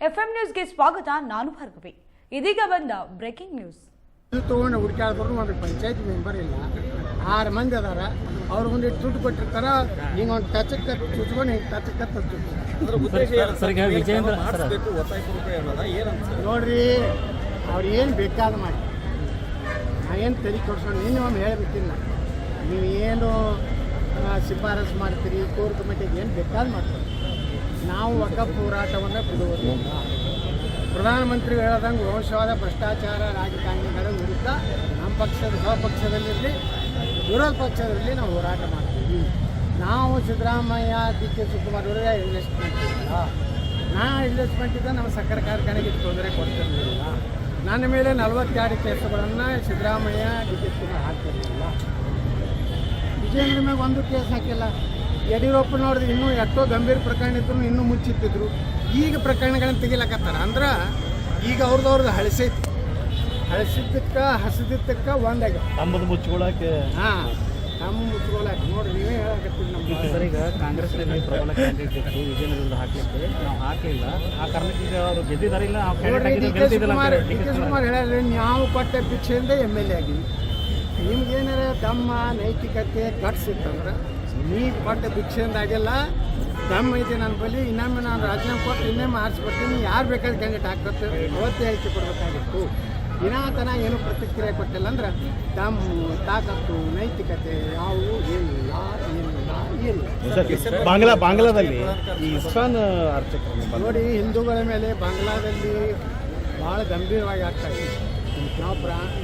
FM ನ್ಯೂಸ್ಗೆ ಸ್ವಾಗತ. ನಾನು ಭಾರ್ಗವಿ. ಇದೀಗ ಬಂದ ಬ್ರೇಕಿಂಗ್ ನ್ಯೂಸ್. ತಗೊಂಡು ಹುಡುಕಾಡಿದ್ರು ಒಂದು ಪಂಚಾಯತ್ ಮೆಂಬರ್ ಇಲ್ಲ, 6 ಮಂದಿ ಅದಾರ. ಅವ್ರು ಒಂದಿಟ್ಟು ದುಡ್ಡು ಕೊಟ್ಟಿರ್ತಾರ, ಹಿಂಗೆ ಒಂದು ಟಚಕ್ಕೆ ಚುಚ್ಕೊಂಡು ಹಿಂಗೆ ಟಚಕ್ಕೆ ನೋಡ್ರಿ. ಅವ್ರು ಏನು ಬೇಕಾದ ಮಾಡಿ, ನಾವೇನು ತಲೆ ಕೊಡ್ಸೋಣ. ನಿನ್ನೆ ಒಮ್ಮೆ ಹೇಳ್ಬೇಕಿಲ್ಲ, ನೀವು ಏನು ಶಿಫಾರಸು ಮಾಡ್ತೀರಿ ಕೋರ್ ಕಮಿಟಿಗೆ ಏನು ಬೇಕಾದ ಮಾಡ್ತೀರಿ. ನಾವು ವಕಫ್ ಹೋರಾಟವನ್ನು ಬಿಡುವುದಿಲ್ಲ. ಪ್ರಧಾನಮಂತ್ರಿಗಳು ಹೇಳ್ದಂಗೆ ವಂಶವಾದ ಭ್ರಷ್ಟಾಚಾರ ರಾಜಕಾರಣಿಗಳ ವಿರುದ್ಧ ನಮ್ಮ ಪಕ್ಷದ ಸ್ವಪಕ್ಷದಲ್ಲಿರಲಿ ವಿರೋಧ ಪಕ್ಷದಲ್ಲಿ ನಾವು ಹೋರಾಟ ಮಾಡ್ತೀವಿ. ನಾವು ಸಿದ್ದರಾಮಯ್ಯ ಡಿ ಕೆ ಶಿವಕುಮಾರ್ ಅವರಿಗೆ ಇನ್ವೆಸ್ಟ್ಮೆಂಟ್ ಇಲ್ಲ. ಇನ್ವೆಸ್ಟ್ಮೆಂಟ್ ಇದ್ದ ನಮ್ಮ ಸಕ್ಕರೆ ಕಾರ್ಖಾನೆಗೆ ತೊಂದರೆ ಕೊಡ್ತಿರಲಿಲ್ಲ. ನನ್ನ ಮೇಲೆ 42 ಕೇಸುಗಳನ್ನು ಸಿದ್ದರಾಮಯ್ಯ ಡಿ ಕೆ ಶಿವಕುಮಾರ್ ಹಾಕ್ತಿರಲಿಲ್ಲ. ವಿಜಯೇಂದ್ರ ಮೇಲೆ ಒಂದು ಕೇಸ್ ಹಾಕಿಲ್ಲ. ಯಡಿಯೂರಪ್ಪನವ್ರದ್ದು ಇನ್ನೂ ಎಷ್ಟೋ ಗಂಭೀರ ಪ್ರಕರಣ ಇದ್ರು ಇನ್ನೂ ಮುಚ್ಚಿಟ್ಟಿದ್ರು. ಈಗ ಪ್ರಕರಣಗಳನ್ನು ತೆಗಿಲಕತ್ತಾರ. ಅಂದ್ರೆ ಈಗ ಅವ್ರದ್ದು ಹಳಸಿದ್ದಕ್ಕೆ ಹಸಿದಿದ್ದಕ್ಕೆ ಒಂದಾಗಿ ನಮ್ಮದು ಮುಚ್ಕೊಳ್ಳೋಕೆ. ನಮ್ಮ ಮುಚ್ಕೊಳ್ಳೋಕೆ ನೋಡ್ರಿ, ನೀವೇ ಹೇಳಕತ್ತೀರಿ. ನಮ್ಮ ಸರ್, ಈಗ ಕಾಂಗ್ರೆಸ್ನಲ್ಲಿ ಪ್ರಬಲ ಕ್ಯಾಂಡಿಡೇಟ್ ಇತ್ತು ವಿಜಯೇಂದ್ರ ವಿರುದ್ಧ ಹಾಕಲಿಕ್ಕೆ, ನಾವು ಹಾಕಲಿಲ್ಲ. ಆ ಕಾರಣಕ್ಕೆ ಈಗ ಅವರು ಗೆದ್ದಿದ್ದಾರಿಲ್ಲ. ಡಿ ಕೆ ಶಿವಕುಮಾರ್ ಹೇಳಿದ್ರೆ ನಾವು ಕೊಟ್ಟ ಭಿಕ್ಷೆಯಿಂದ MLA ಆಗಿವಿ. ನಿಮ್ಗೇನಾರ ದಮ್ಮ ನೈತಿಕತೆ ಕಟ್ಸಿತ್ತಂದ್ರೆ ನೀವು ಕೊಟ್ಟ ಭಿಕ್ಷೆಯಿಂದ ಆಗಿಲ್ಲ. ದಮ್ಮ ಐತೆ ನನ್ನ ಬಳಿ. ಇನ್ನೊಮ್ಮೆ ನಾನು ರಾಜೀನಾಮೆ ಕೊಟ್ಟು ಇನ್ನೊಮ್ಮೆ ಆರಿಸ್ಕೊಡ್ತೀನಿ. ಯಾರು ಬೇಕಾದ್ರೆ ಕ್ಯಾಂಡಿಡೇಟ್ ಹಾಕ್ಬೇಕು ಅವತ್ತೇ ಹೇಳಿಕೆ ಕೊಡಬೇಕಾಗಿತ್ತು. ದಿನಾತನ ಏನು ಪ್ರತಿಕ್ರಿಯೆ ಕೊಟ್ಟಿಲ್ಲ ಅಂದ್ರೆ ದಮ್ಮು ತಾಕತ್ತು ನೈತಿಕತೆ ಯಾವುವು ಏನಿಲ್ಲ. ಬಾಂಗ್ಲಾದಲ್ಲಿ ಈ ಇಸ್ಲಾನ್ ಅರ್ಚಕರು ನೋಡಿ, ಹಿಂದೂಗಳ ಮೇಲೆ ಬಾಂಗ್ಲಾದಲ್ಲಿ ಭಾಳ ಗಂಭೀರವಾಗಿ ಆಗ್ತಾ ಇದೆ. ನಾವು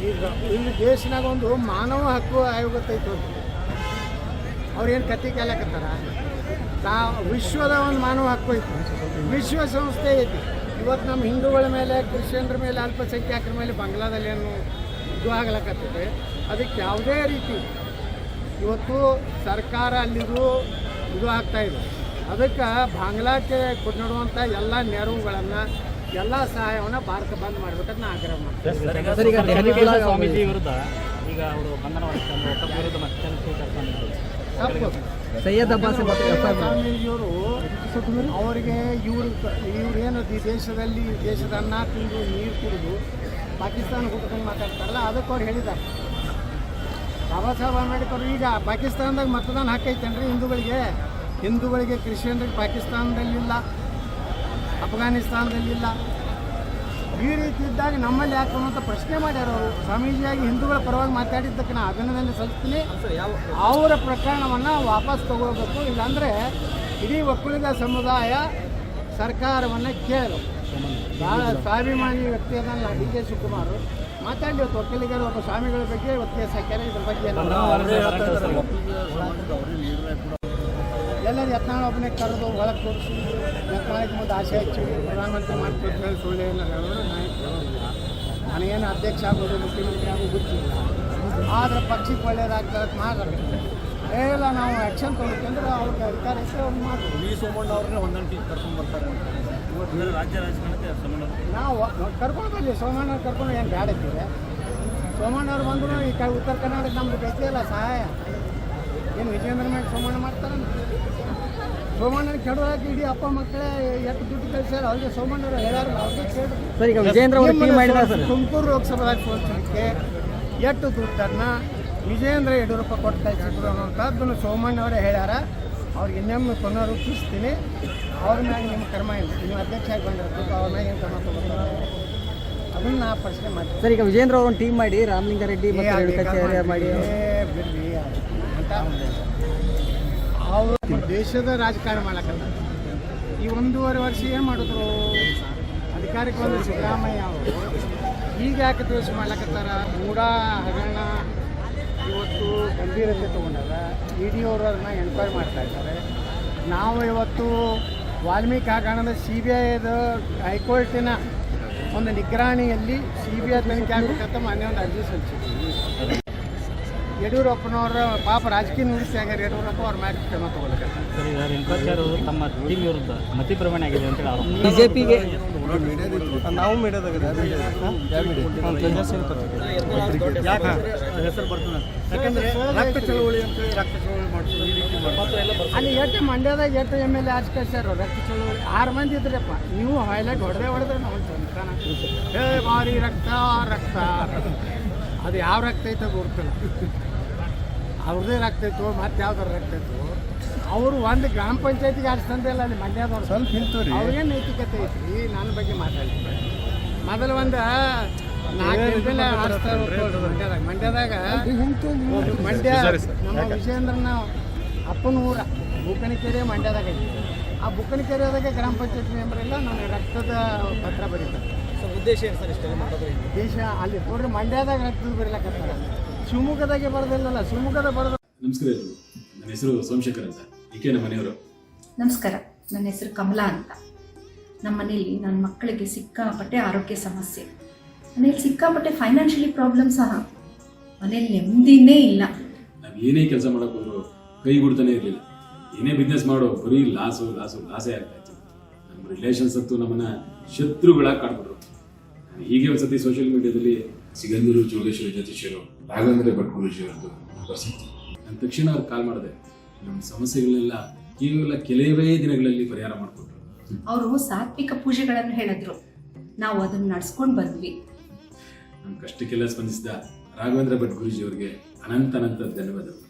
ಈಗ ಇಲ್ಲಿ ದೇಶನಾಗ ಒಂದು ಮಾನವ ಹಕ್ಕು ಆಯೋಗ ಐತೆ. ಅವ್ರೇನು ಕತ್ತಿ ಕೇಳಕತ್ತಾರ. ವಿಶ್ವದ ಒಂದು ಮಾನವ ಹಕ್ಕು ಐತಿ, ವಿಶ್ವಸಂಸ್ಥೆ ಐತಿ. ಇವತ್ತು ನಮ್ಮ ಹಿಂದೂಗಳ ಮೇಲೆ, ಕ್ರಿಶ್ಚಿಯನ್ರ ಮೇಲೆ, ಅಲ್ಪಸಂಖ್ಯಾತರ ಮೇಲೆ ಬಾಂಗ್ಲಾದಲ್ಲಿ ಏನು ಇದು ಆಗ್ಲಕತ್ತಿದೆ. ಅದಕ್ಕೆ ಯಾವುದೇ ರೀತಿ ಇವತ್ತು ಸರ್ಕಾರ ಅಲ್ಲಿಗೂ ಇದು ಆಗ್ತಾಯಿದೆ. ಅದಕ್ಕೆ ಬಾಂಗ್ಲಾಕ್ಕೆ ಕೊಡುವಂಥ ಎಲ್ಲ ನೆರವುಗಳನ್ನು, ಎಲ್ಲ ಸಹಾಯವನ್ನು ಭಾರತ ಬಂದ್ ಮಾಡಬೇಕಂತ ನಾ ಆಗ್ರಹ ಮಾಡ್ತೀನಿ. ಸ್ವಾಮೀಜಿ ವಿರುದ್ಧ ಈಗ ಅವರು ಬಂಧನ ವಿರುದ್ಧ ಮತ್ತೆ ಸೈಯದ್ ಅಬ್ಬಾಸ್ ಸ್ವಾಮೀಜಿಯವರು ಅವರಿಗೆ ಇವ್ರೇನು ಈ ದೇಶದ ಅನ್ನ ತಿಂದು ನೀರು ಕುಡಿದು ಪಾಕಿಸ್ತಾನ ಹುಡ್ಕೊಂಡು ಮಾತಾಡ್ತಾರಲ್ಲ, ಅದಕ್ಕೆ ಅವ್ರು ಹೇಳಿದ್ದಾರೆ. ಬಾಬಾ ಸಾಹೇಬ್ ಅಂಬೇಡ್ಕರ್ ಈಗ ಪಾಕಿಸ್ತಾನದಾಗ ಮತದಾನ ಹಾಕೈತೇನ್ರಿ ಹಿಂದೂಗಳಿಗೆ ಕ್ರಿಶ್ಚಿಯನ್ರಿಗೆ ಪಾಕಿಸ್ತಾನದಲ್ಲಿಲ್ಲ, ಅಫ್ಘಾನಿಸ್ತಾನದಲ್ಲಿಲ್ಲ. ಈ ರೀತಿ ಇದ್ದಾಗ ನಮ್ಮಲ್ಲಿ ಯಾಕೆ ಅನ್ನೋಂಥ ಪ್ರಶ್ನೆ ಮಾಡ್ಯಾರ ಅವರು. ಸ್ವಾಮೀಜಿಯಾಗಿ ಹಿಂದೂಗಳ ಪರವಾಗಿ ಮಾತಾಡಿದ್ದಕ್ಕೆ ನಾನು ಅಭಿನಂದನೆ ಸಲ್ಲಿಸ್ತೀನಿ. ಅವರ ಪ್ರಕರಣವನ್ನು ವಾಪಸ್ ತಗೋಬೇಕು. ಇಲ್ಲಾಂದರೆ ಇಡೀ ಒಕ್ಕಲಿಗ ಸಮುದಾಯ ಸರ್ಕಾರವನ್ನು ಕೇಳಬೇಕು. ಭಾಳ ಸ್ವಾಭಿಮಾನಿ ವ್ಯಕ್ತಿ ಅದಲ್ಲ ಡಿ ಕೆ ಶಿವಕುಮಾರ್. ಮಾತಾಡಿ ಇವತ್ತು ಒಕ್ಕಲಿಗರು ಒಬ್ಬ ಸ್ವಾಮಿಗಳ ಬಗ್ಗೆ ಇವತ್ತು ಕೇಸ್ ಹಾಕ್ಯಾರ. ಇದ್ರ ಬಗ್ಗೆ ಎಲ್ಲರೂ ಯತ್ನಾಳ ಒಬ್ಬನೇ ಕರೆದು ಒಳಗೆ ತೋರಿಸಿ ಯತ್ನಾಳಿಗೆ ಮುಂದೆ ಆಸೆ ಹಚ್ಚಿ ಪ್ರಧಾನಮಂತ್ರಿ ಮಾಡ್ಕೊಡ್ತಾರೆ. ಸುಳ್ಳು ಏನು ಹೇಳೋದು ನನಗೇನು ಅಧ್ಯಕ್ಷ ಆಗೋದು ಮುಖ್ಯಮಂತ್ರಿ ಆಗೋದು ಗೊತ್ತಿಲ್ಲ. ಆದರೆ ಪಕ್ಷಕ್ಕೆ ಒಳ್ಳೇದಾಗ್ತದೆ ಮಾಡಬೇಕು. ಇಲ್ಲ ನಾವು ಆ್ಯಕ್ಷನ್ ತೊಗೊಳ್ತೀವಿ ಅಂದ್ರೆ ಅವ್ರಿಗೆ ಅಧಿಕಾರ ಇದ್ದರೆ ಅವ್ರು ಮಾಡ್ತೀವಿ. ಸೋಮಣ್ಣ ಅವ್ರನ್ನೇ ಹೊಂದಾಣಿಕೆ ಕರ್ಕೊಂಡು ಬರ್ತಾರೆ. ಇವತ್ತು ರಾಜ್ಯ ರಾಜಕಾರಣಕ್ಕೆ ನಾವು ಕರ್ಕೊಂಡು ಬರಲಿ. ಸೋಮಣ್ಣ ಕರ್ಕೊಂಡು ಏನು ಬ್ಯಾಡ ಇದ್ದೀವಿ. ಸೋಮಣ್ಣವ್ರು ಬಂದರೂ ಈ ಕಡೆ ಉತ್ತರ ಕರ್ನಾಟಕ ನಮ್ದು ಬೇಕಿಲ್ಲ ಸಹಾಯ. ಏನು ವಿಜಯೇಂದ್ರ ಮೇಲೆ ಸೋಮಣ್ಣ ಮಾಡ್ತಾರೆ. ಸೋಮಣ್ಣನ ಕೆಡೋಕೆ ಇಡೀ ಅಪ್ಪ ಮಕ್ಕಳೇ ಎಷ್ಟು ದುಡ್ಡು ಕಳಿಸ್ಯಾರ. ಅವ್ರಿಗೆ ಸೋಮಣ್ಣವ್ರು ಹೇಳ್ಯಾರ, ಅವ್ರಿಗೆ ಕೇಳಿ ತುಮಕೂರು ಲೋಕಸಭಾದಾಗ ಸೋಲ್ಸಲಿಕ್ಕೆ ಎಷ್ಟು ದುಡ್ಡನ್ನು ವಿಜಯೇಂದ್ರ ಯಡಿಯೂರಪ್ಪ ಕೊಟ್ಟು ಕಳಿಸಿದ್ರು ಅನ್ನೋಂಥದ್ದನ್ನು ಸೋಮಣ್ಣವರೇ ಹೇಳ್ಯಾರ. ಅವ್ರಿಗೆ ಇನ್ನೊಮ್ಮೆ ಪುನರುಚ್ಚಿಸ್ತೀನಿ. ಅವ್ರ ಮ್ಯಾಗ ನಿಮ್ಮ ಕ್ರಮ ಇಲ್ಲ. ನೀವು ಅಧ್ಯಕ್ಷ ಆಗಿ ಬಂದಿರ್ಬೇಕು, ಅವ್ರ ಮ್ಯಾಗ ಏನು ಕ್ರಮ ತಗೋತಾರೆ ಅದನ್ನು ನಾ ಪ್ರಶ್ನೆ ಮಾಡ್ತೀನಿ. ಸರ್, ಈಗ ವಿಜಯೇಂದ್ರ ಅವ್ರನ್ನ ಟೀಮ್ ಮಾಡಿ ರಾಮಲಿಂಗಾರೆಡ್ಡಿ ಮಾಡಿ ಬಿಡ್ರಿ ಅಂತ ಅವರು ದೇಶದ ರಾಜಕಾರಣ ಮಾಡಕ್ಕಲ್ಲ. ಈ 1.5 ವರ್ಷ ಏನು ಮಾಡಿದ್ರು ಅಧಿಕಾರಕ್ಕೆ ಬಂದು ಸಿದ್ದರಾಮಯ್ಯ ಅವರು ಈಗ ಯಾಕೆ ದೋಷ ಮಾಡ್ಲಕತ್ತಾರ? ಮೂಡ ಹಗರಣ ಇವತ್ತು ಗಂಭೀರತೆ ತೊಗೊಂಡಾರ. ED ಅವರು ಅದನ್ನು ಎನ್ಕ್ವೈರಿ ಮಾಡ್ತಾ ಇದ್ದಾರೆ. ನಾವು ಇವತ್ತು ವಾಲ್ಮೀಕಿ ಹಗರಣದ CBIದ ಹೈಕೋರ್ಟಿನ ಒಂದು ನಿಗ್ರಹಣೆಯಲ್ಲಿ CBI ತನಿಖೆ ಆಗಬೇಕಂತ ಮೊನ್ನೆ ಒಂದು ಅರ್ಜಿ ಸಲ್ಲಿಸಿದ್ವಿ. ಯಡಿಯೂರಪ್ಪನವರ ಪಾಪ ರಾಜಕೀಯ ನುಡಿಸಿ ಆಗ್ಯಾರ. ಯಡಿಯೂರಪ್ಪ ಅವ್ರ ಮ್ಯಾಚ್ ಕ್ರಮ ತಗೊಳ್ತಾರೆ. ತಮ್ಮ ಟೀಮ್ ವಿರುದ್ಧ ಮತಿ ಪ್ರಮಾಣ ಆಗಿದೆ ಅಂತ ಹೇಳಿ ಬಿಜೆಪಿಗೆ ನಾವು ಮೀಡಿಯಾದಾಗ ಹೆಸರು ಬರ್ತದೆ. ಯಾಕಂದ್ರೆ ರಕ್ತ ಚಳವಳಿ ಅಂತ ರಕ್ತ ಚಳವಳಿ ಮಾಡಿಸೋದು ಈ ರೀತಿ ಅಲ್ಲಿ ಎಷ್ಟು ಮಂಡ್ಯದಾಗ ಎಷ್ಟು ಎಮ್ ಎಲ್ ಎ ಆಚೆ ಕಳ್ಸ್ಯಾರ ರಕ್ತ ಚಳವಳಿ 6 ಮಂದಿ ಇದ್ರಪ್ಪ ನೀವು ಹೈಲೈಟ್ ಹೊಡೆದ್ರೆ ನಾವು ಚಂತಾನ ಹೇ ಭಾರಿ ರಕ್ತ ರಕ್ತ ಅದು ಯಾವ ರಕ್ತ ಐತೆ ಗೊತ್ತಿಲ್ಲ ಅವ್ರದ್ದೇ ರಕ್ತ ಇತ್ತು ಮತ್ತೆ ಯಾವ್ದಾರು ರಕ್ತ ಇತ್ತು ಅವರು ಒಂದು ಗ್ರಾಮ ಪಂಚಾಯತಿಗೆ ಅಷ್ಟು ತಂದೆ ಇಲ್ಲ ಅಲ್ಲಿ ಮಂಡ್ಯದವ್ರು ಸ್ವಲ್ಪ ನಿಂತವ್ರಿ ಅವ್ರಿಗೇನು ನೈತಿಕತೆ ಐತಿ ನನ್ನ ಬಗ್ಗೆ ಮಾತಾಡ್ತೀನಿ ಮೊದಲು ಒಂದು 4 ಮಂಡ್ಯದಾಗ ಮಂಡ್ಯ ನಮ್ಮ ವಿಜಯೇಂದ್ರನ ಅಪ್ಪನ ಊರ ಬುಕ್ಕನಕೆರೆ ಮಂಡ್ಯದಾಗ ಐತಿ ಆ ಬುಕ್ಕನಕೆರೆದಾಗ ಗ್ರಾಮ ಪಂಚಾಯತ್ ಮೆಂಬರ್ ಎಲ್ಲ ನನಗೆ ರಕ್ತದ ಪತ್ರ ಬರೀತಾರೆ ಉದ್ದೇಶ ಏನು ಸರ್ ಇಷ್ಟೆಲ್ಲ ಮಾಡೋದು ದೇಶ ಅಲ್ಲಿ ನೋಡ್ರಿ ಮಂಡ್ಯದಾಗ ರಕ್ತದ ಬರೀಲಕತ್ತಾರ ಶಿವಮೊಗ್ಗದಾಗೆ ಬರೋದಿಲ್ಲಲ್ಲ ಶಿವಮೊಗ್ಗದ ಬರೋದು ನಮಸ್ಕಾರ ಎಲ್ರಿಗೂ. ನನ್ನ ಹೆಸರು ಸೋಮಶೇಖರ್ ಅಂತ. ಈಕೆ ನಮ್ಮ ಮನೆಯವರು. ನಮಸ್ಕಾರ, ನನ್ನ ಹೆಸರು ಕಮಲಾ ಅಂತ. ನಮ್ಮ ಮನೇಲಿ ನನ್ನ ಮಕ್ಕಳಿಗೆ ಸಿಕ್ಕಾಪಟ್ಟೆ ಆರೋಗ್ಯ ಸಮಸ್ಯೆ, ಮನೇಲಿ ಸಿಕ್ಕಾಪಟ್ಟೆ ಫೈನಾನ್ಷಿಯಲಿ ಪ್ರಾಬ್ಲಮ್ ಸಹ, ಮನೇಲಿ ನೆಮ್ಮದಿನೇ ಇಲ್ಲ. ನಾವು ಏನೇ ಕೆಲಸ ಮಾಡೋಕೆ ಹೋದ್ರು ಕೈ ಗುಡ್ತಾನೆ ಇರಲಿಲ್ಲ. ಏನೇ ಬಿಸ್ನೆಸ್ ಮಾಡೋ ಬರೀ ಲಾಸೇ ಆಗ್ತಾ ಇತ್ತು. ನಮ್ಮ ರಿಲೇಷನ್ಸ್ ಅಂತೂ ನಮ್ಮನ್ನ ಶತ್ರುಗಳಾಗಿ ಕಾಡ್ಬಿಟ್ರು. ನಾನು ಹೀಗೆ ಒಂದ್ಸತಿ ಸೋಷಿಯಲ್ ಮೀಡಿಯಾದಲ್ಲಿ ಸಿಗಂದೂರು ಜೋಗೇಶ್ವರಿ ಜ್ಯೋತಿಷ್ಯರು ರಾಘವೇಂದ್ರ ಭಟ್ ಗುರೂಜಿ ಅವರದ್ದು ನಂಬರ್ ಸಿಕ್ತು. ನಾನು ತಕ್ಷಣ ಅವ್ರಿಗೆ ಕಾಲ್ ಮಾಡಿದೆ. ನಮ್ಮ ಸಮಸ್ಯೆಗಳನ್ನೆಲ್ಲ ಕೇವಲ ಕೆಲವೇ ದಿನಗಳಲ್ಲಿ ಪರಿಹಾರ ಮಾಡಿಕೊಟ್ರು. ಅವರು ಸಾತ್ವಿಕ ಪೂಜೆಗಳನ್ನು ಹೇಳಿದ್ರು, ನಾವು ಅದನ್ನು ನಡ್ಸ್ಕೊಂಡು ಬಂದ್ವಿ. ನಮ್ಮ ಕಷ್ಟಕ್ಕೆಲ್ಲ ಸ್ಪಂದಿಸಿದ ರಾಘವೇಂದ್ರ ಭಟ್ ಗುರೂಜಿ ಅವರಿಗೆ ಅನಂತ ಧನ್ಯವಾದಗಳು.